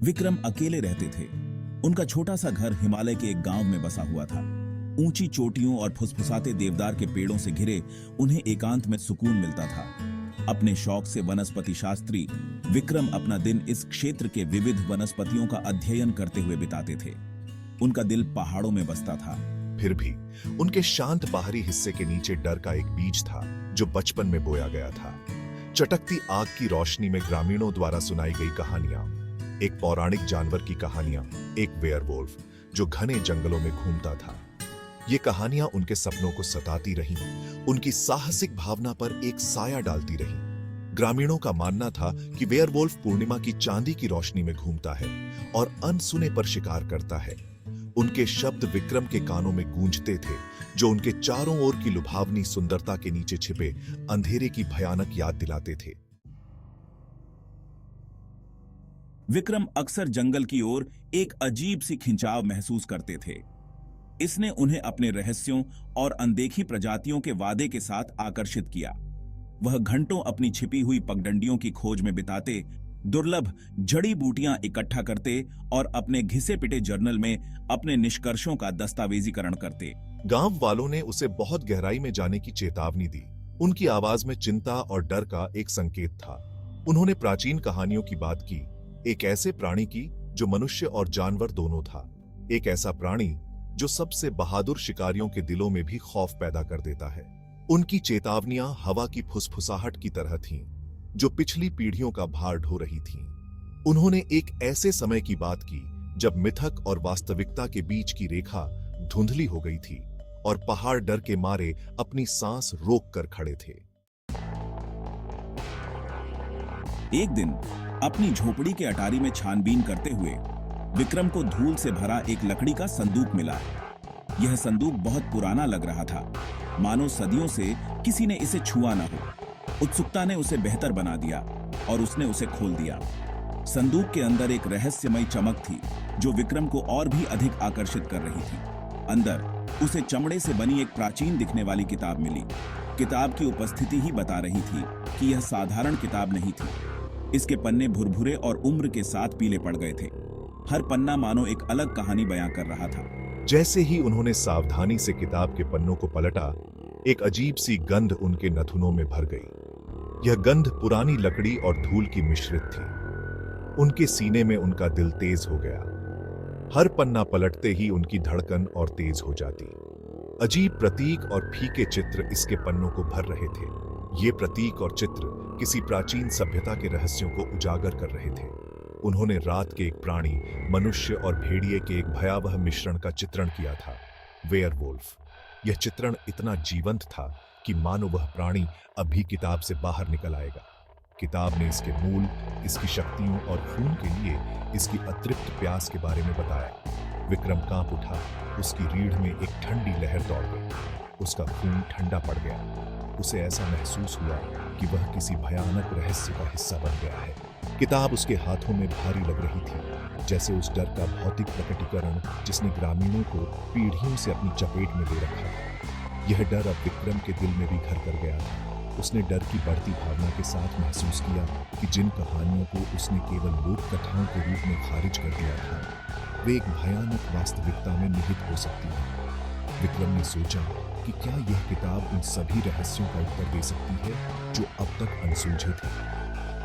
विक्रम अकेले रहते थे। उनका छोटा सा घर हिमालय के एक गांव में बसा हुआ था। ऊंची चोटियों और फुसफुसाते देवदार के पेड़ों से घिरे उन्हें एकांत में सुकून मिलता था। अपने शौक से वनस्पति शास्त्री विक्रम अपना दिन इस क्षेत्र के विविध वनस्पतियों का अध्ययन करते हुए बिताते थे। उनका दिल पहाड़ों में बसता था। फिर भी उनके शांत बाहरी हिस्से के नीचे डर का एक बीज था जो बचपन में बोया गया था। चटकती आग की रोशनी में ग्रामीणों द्वारा सुनाई गई कहानियां, एक पौराणिक जानवर की कहानियां, एक वेयरवुल्फ जो घने जंगलों में घूमता था। ये कहानियां उनके सपनों को सताती रहीं, उनकी साहसिक भावना पर एक साया डालती रहीं। ग्रामीणों का मानना था कि वेयरवुल्फ पूर्णिमा की चांदी की रोशनी में घूमता है और अनसुने पर शिकार करता है। उनके शब्द विक्रम के कानों में गूंजते थे, जो उनके चारों ओर की लुभावनी सुंदरता के नीचे छिपे अंधेरे की भयानक याद दिलाते थे। विक्रम अक्सर जंगल की ओर एक अजीब सी खिंचाव महसूस करते थे। इसने उन्हें अपने रहस्यों और अनदेखी प्रजातियों के वादे के साथ आकर्षित किया। वह घंटों अपनी छिपी हुई पगडंडियों की खोज में बिताते, दुर्लभ जड़ी बूटियां इकट्ठा करते और अपने घिसे पिटे जर्नल में अपने निष्कर्षों का दस्तावेजीकरण करते। गांव वालों ने उसे बहुत गहराई में जाने की चेतावनी दी। उनकी आवाज में चिंता और डर का एक संकेत था। उन्होंने प्राचीन कहानियों की बात की, एक ऐसे प्राणी की जो मनुष्य और जानवर दोनों था, एक ऐसा प्राणी जो सबसे बहादुर शिकारियों के दिलों में भी खौफ पैदा कर देता है। उनकी चेतावनियां हवा की फुसफुसाहट की तरह थीं, जो पिछली पीढ़ियों का भार ढो रही थीं। उन्होंने एक ऐसे समय की बात की जब मिथक और वास्तविकता के बीच की रेखा धुंधली हो गई थी और पहाड़ डर के मारे अपनी सांस रोक कर खड़े थे। एक दिन अपनी झोपड़ी के अटारी में छानबीन करते हुए विक्रम को धूल से भरा एक लकड़ी का संदूक मिला। यह संदूक बहुत पुराना लग रहा था, मानो सदियों से किसी ने इसे छुआ न हो। उत्सुकता ने उसे बेहतर बना दिया और उसने उसे खोल दिया। संदूक के अंदर एक रहस्यमयी चमक थी जो विक्रम को और भी अधिक आकर्षित कर रही थी। अंदर उसे चमड़े से बनी एक प्राचीन दिखने वाली किताब मिली। किताब की उपस्थिति ही बता रही थी कि यह साधारण किताब नहीं थी। इसके पन्ने भुरभुरे और उम्र के साथ पीले पड़ गए थे। हर पन्ना मानो एक अलग कहानी बयां कर रहा था। जैसे ही उन्होंने सावधानी से किताब के पन्नों को पलटा, एक अजीब सी गंध उनके नथुनों में भर गई। यह गंध पुरानी लकड़ी और धूल की मिश्रित थी। उनके सीने में उनका दिल तेज हो गया। हर पन्ना पलटते ही उनकी धड़कन और तेज हो जाती। अजीब प्रतीक और फीके चित्र इसके पन्नों को भर रहे थे। ये प्रतीक और चित्र किसी प्राचीन सभ्यता के रहस्यों को उजागर कर रहे थे। उन्होंने रात के एक प्राणी, मनुष्य और भेड़िए के एक भयावह मिश्रण का चित्रण किया था, वेयरवुल्फ। यह चित्रण इतना जीवंत था कि मानो वह प्राणी अभी किताब से बाहर निकल आएगा। किताब ने इसके मूल, इसकी शक्तियों और खून के लिए इसकी अतृप्त प्यास के बारे में बताया। विक्रम कांप उठा। उसकी रीढ़ में एक ठंडी लहर दौड़ गई। उसका खून ठंडा पड़ गया। उसे ऐसा महसूस हुआ कि वह किसी भयानक रहस्य का हिस्सा बन गया है। किताब उसके हाथों में भारी लग रही थी, जैसे उस डर का भौतिक प्रकटीकरण जिसने ग्रामीणों को पीढ़ियों से अपनी चपेट में ले रखा था। यह डर अब विक्रम के दिल में भी घर कर गया था। उसने डर की बढ़ती भावना के साथ महसूस किया कि जिन कहानियों को उसने केवल लोक कथाओं के रूप में खारिज कर दिया था, वे एक भयानक वास्तविकता में निहित हो सकती है। विक्रम ने सोचा कि क्या यह किताब उन सभी रहस्यों का उत्तर दे सकती है जो अब तक अनसुलझे थे?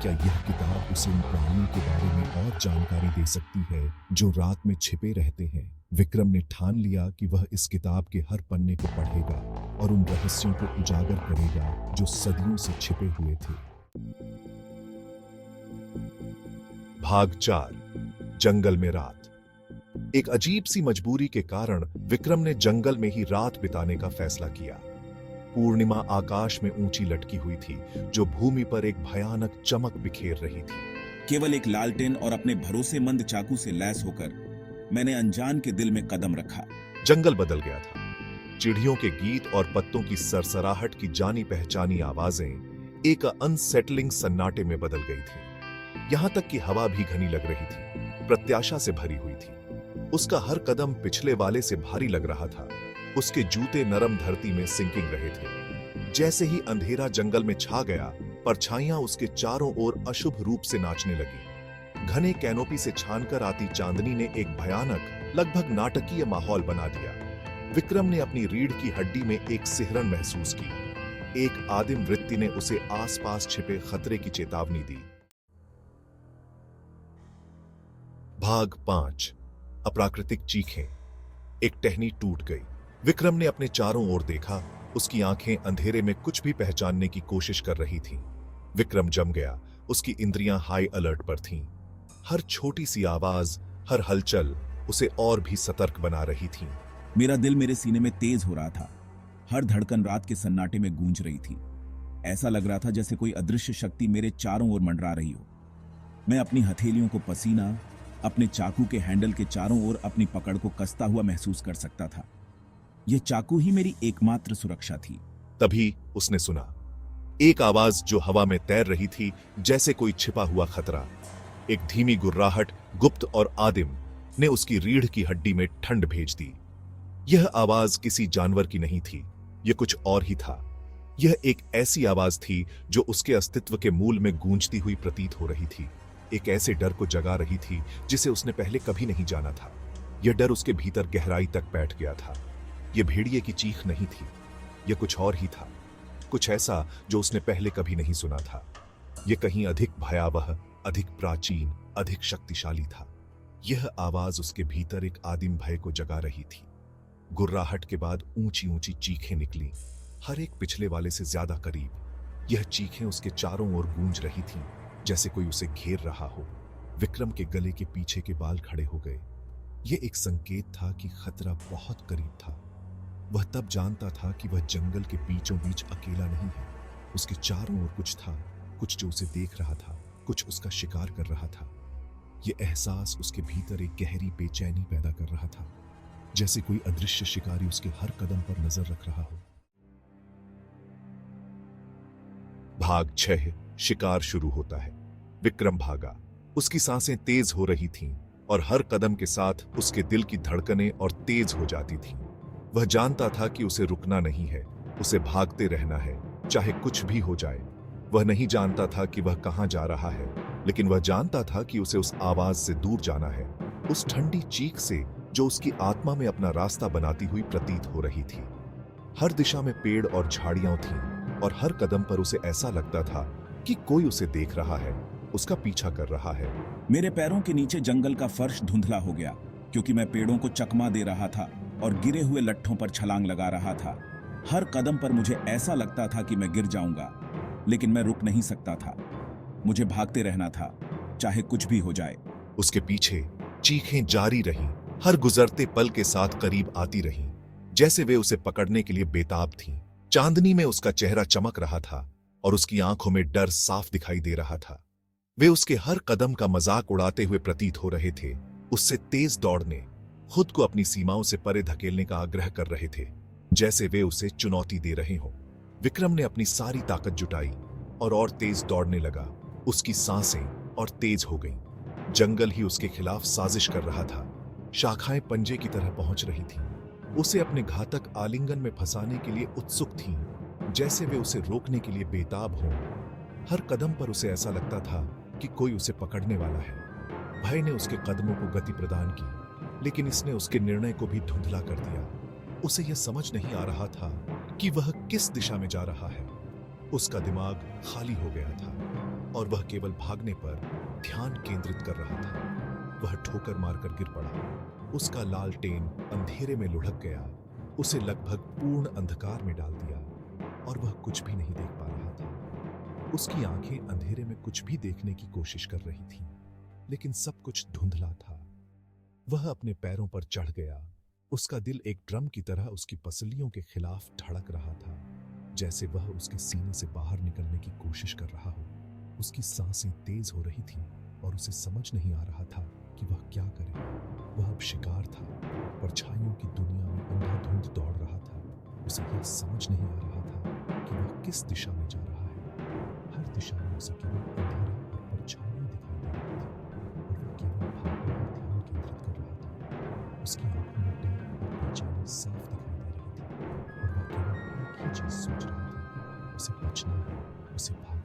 क्या यह किताब उसे उन प्राणियों के बारे में और जानकारी दे सकती है जो रात में छिपे रहते हैं? विक्रम ने ठान लिया कि वह इस किताब के हर पन्ने को पढ़ेगा और उन रहस्यों को उजागर करेगा जो सदियों से छिपे हुए थे। भाग 4, जंगल में रात। एक अजीब सी मजबूरी के कारण विक्रम ने जंगल में ही रात बिताने का फैसला किया। पूर्णिमा आकाश में ऊंची लटकी हुई थी, जो भूमि पर एक भयानक चमक बिखेर रही थी। केवल एक लालटेन और अपने भरोसेमंद चाकू से लैस होकर मैंने अनजान के दिल में कदम रखा। जंगल बदल गया था। चिड़ियों के गीत और पत्तों की सरसराहट की जानी पहचानी आवाजें एक अनसेटलिंग सन्नाटे में बदल गई थी। यहां तक कि हवा भी घनी लग रही थी, प्रत्याशा से भरी हुई थी। उसका हर कदम पिछले वाले से भारी लग रहा था। उसके जूते नरम धरती में सिंकिंग रहे थे। जैसे ही अंधेरा जंगल में छा गया, परछाइयां उसके चारों ओर अशुभ रूप से नाचने लगी। घने कैनोपी से छानकर आती चांदनी ने एक भयानक, लगभग नाटकीय माहौल बना दिया। विक्रम ने अपनी रीढ़ की हड्डी में एक सिहरन महसूस की। एक आदिम वृत्ति ने उसे आसपास छिपे खतरे की चेतावनी दी। भाग 5। अप्राकृतिक चीखें। एक टहनी टूट गई। विक्रम ने अपने चारों ओर देखा। उसकी आंखें अंधेरे में कुछ भी पहचानने की कोशिश कर रही थीं। विक्रम जम गया। उसकी इंद्रियां हाई अलर्ट पर थीं। हर छोटी सी आवाज, हर हलचल उसे और भी सतर्क बना रही थी। मेरा दिल मेरे सीने में तेज हो रहा था। हर धड़कन रात के सन्नाटे में गूंज रही थी। ऐसा लग रहा था जैसे कोई अदृश्य शक्ति मेरे चारों ओर मंडरा रही हो। मैं अपनी हथेलियों को पसीना, अपने चाकू के हैंडल के चारों ओर अपनी पकड़ को कसता हुआ महसूस कर सकता था। यह चाकू ही मेरी एकमात्र सुरक्षा थी। तभी उसने सुना एक आवाज जो हवा में तैर रही थी, जैसे कोई छिपा हुआ खतरा। एक धीमी गुर्राहट, गुप्त और आदिम, ने उसकी रीढ़ की हड्डी में ठंड भेज दी। यह आवाज किसी जानवर की नहीं थी, यह कुछ और ही था। यह एक ऐसी आवाज थी जो उसके अस्तित्व के मूल में गूंजती हुई प्रतीत हो रही थी। एक ऐसे डर को जगा रही थी जिसे उसने पहले कभी नहीं जाना था। यह डर उसके भीतर गहराई तक बैठ गया था। यह भेड़िए की चीख नहीं थी, यह कुछ और ही था। कुछ ऐसा जो उसने पहले कभी नहीं सुना था। यह कहीं अधिक भयावह, अधिक प्राचीन, अधिक शक्तिशाली था। यह आवाज उसके भीतर एक आदिम भय को जगा रही थी। गुर्राहट के बाद ऊंची ऊंची चीखें निकली, हर एक पिछले वाले से ज्यादा करीब। यह चीखें उसके चारों ओर गूंज रही थीं, जैसे कोई उसे घेर रहा हो। विक्रम के गले के पीछे के बाल खड़े हो गए। यह एक संकेत था कि खतरा बहुत करीब था। वह तब जानता था कि वह जंगल के बीचों बीच अकेला नहीं है। उसके चारों ओर कुछ था, कुछ जो उसे देख रहा था, कुछ उसका शिकार कर रहा था। यह एहसास उसके भीतर एक गहरी बेचैनी पैदा कर रहा था, जैसे कोई अदृश्य शिकारी उसके हर कदम पर नजर रख रहा हो। भाग 6। शिकार शुरू होता है। विक्रम भागा। उसकी सांसें तेज हो रही थीं और हर कदम के साथ उसके दिल की धड़कनें और तेज हो जाती थीं। वह जानता था कि उसे रुकना नहीं है, उसे भागते रहना है, चाहे कुछ भी हो जाए। वह नहीं जानता था कि वह कहां जा रहा है, लेकिन वह जानता था कि उसे उस आवाज से दूर जाना है, उस ठंडी चीख से जो उसकी आत्मा में अपना रास्ता बनाती हुई प्रतीत हो रही थी। हर दिशा में पेड़ और झाड़ियां थीं और हर कदम पर उसे ऐसा लगता था कि कोई उसे देख रहा है, उसका पीछा कर रहा है। मेरे पैरों के नीचे जंगल का फर्श धुंधला हो गया, क्योंकि मैं पेड़ों को चकमा दे रहा था और गिरे हुए लट्ठों पर छलांग लगा रहा था। हर कदम पर मुझे ऐसा लगता था कि मैं गिर जाऊंगा, लेकिन मैं रुक नहीं सकता था। मुझे भागते रहना था, चाहे कुछ भी हो जाए। उसके पीछे चीखें जारी रहीं, हर गुजरते पल के साथ करीब आती रहीं, जैसे वे उसे पकड़ने के लिए बेताब थीं। चांदनी में उसका चेहरा चमक रहा था और उसकी आंखों में डर साफ दिखाई दे रहा था। वे उसके हर कदम का मजाक उड़ाते हुए प्रतीत हो रहे थे, उससे तेज दौड़ने, खुद को अपनी सीमाओं से परे धकेलने का आग्रह कर रहे थे, जैसे वे उसे चुनौती दे रहे हों। विक्रम ने अपनी सारी ताकत जुटाई और तेज दौड़ने लगा। उसकी सांसें और तेज हो गईं। जंगल ही उसके खिलाफ साजिश कर रहा था। शाखाएं पंजे की तरह पहुंच रही थीं, उसे अपने घातक आलिंगन में फंसाने के लिए उत्सुक थीं, जैसे वे उसे रोकने के लिए बेताब हों। हर कदम पर उसे ऐसा लगता था कि कोई उसे पकड़ने वाला है। भय ने उसके कदमों को गति प्रदान की, लेकिन इसने उसके निर्णय को भी धुंधला कर दिया। उसे यह समझ नहीं आ रहा था कि वह किस दिशा में जा रहा है। उसका दिमाग खाली हो गया था और वह केवल भागने पर ध्यान केंद्रित कर रहा था। वह ठोकर मारकर गिर पड़ा। उसका लालटेन अंधेरे में लुढ़क गया, उसे लगभग पूर्ण अंधकार में डाल दिया और वह कुछ भी नहीं देख पा रहा था। उसकी आंखें अंधेरे में कुछ भी देखने की कोशिश कर रही थीं, लेकिन सब कुछ धुंधला था। वह अपने पैरों पर चढ़ गया। उसका दिल एक ड्रम की तरह उसकी पसलियों के खिलाफ धड़क रहा था, जैसे वह उसके सीने से बाहर निकलने की कोशिश कर रहा हो। उसकी सांसें तेज हो रही थीं और उसे समझ नहीं आ रहा था कि वह क्या करे। वह अब शिकार था, परछाइयों की दुनिया में अंधाधुंध दौड़ रहा था। उसे यह समझ नहीं आ रहा था कि वह किस दिशा में जा रहा है। हर दिशा में उसे केवल अंधेरा और परछाइयां दिखाई दे रही थी और वह केवल भागने पर ध्यान केंद्रित कर रहा था। उसकी आंखों में डर और बेचैनी साफ दिखाई दे रही थी और वह केवल एक ही चीज सोच रहा था, उसे बचना है, उसे भागना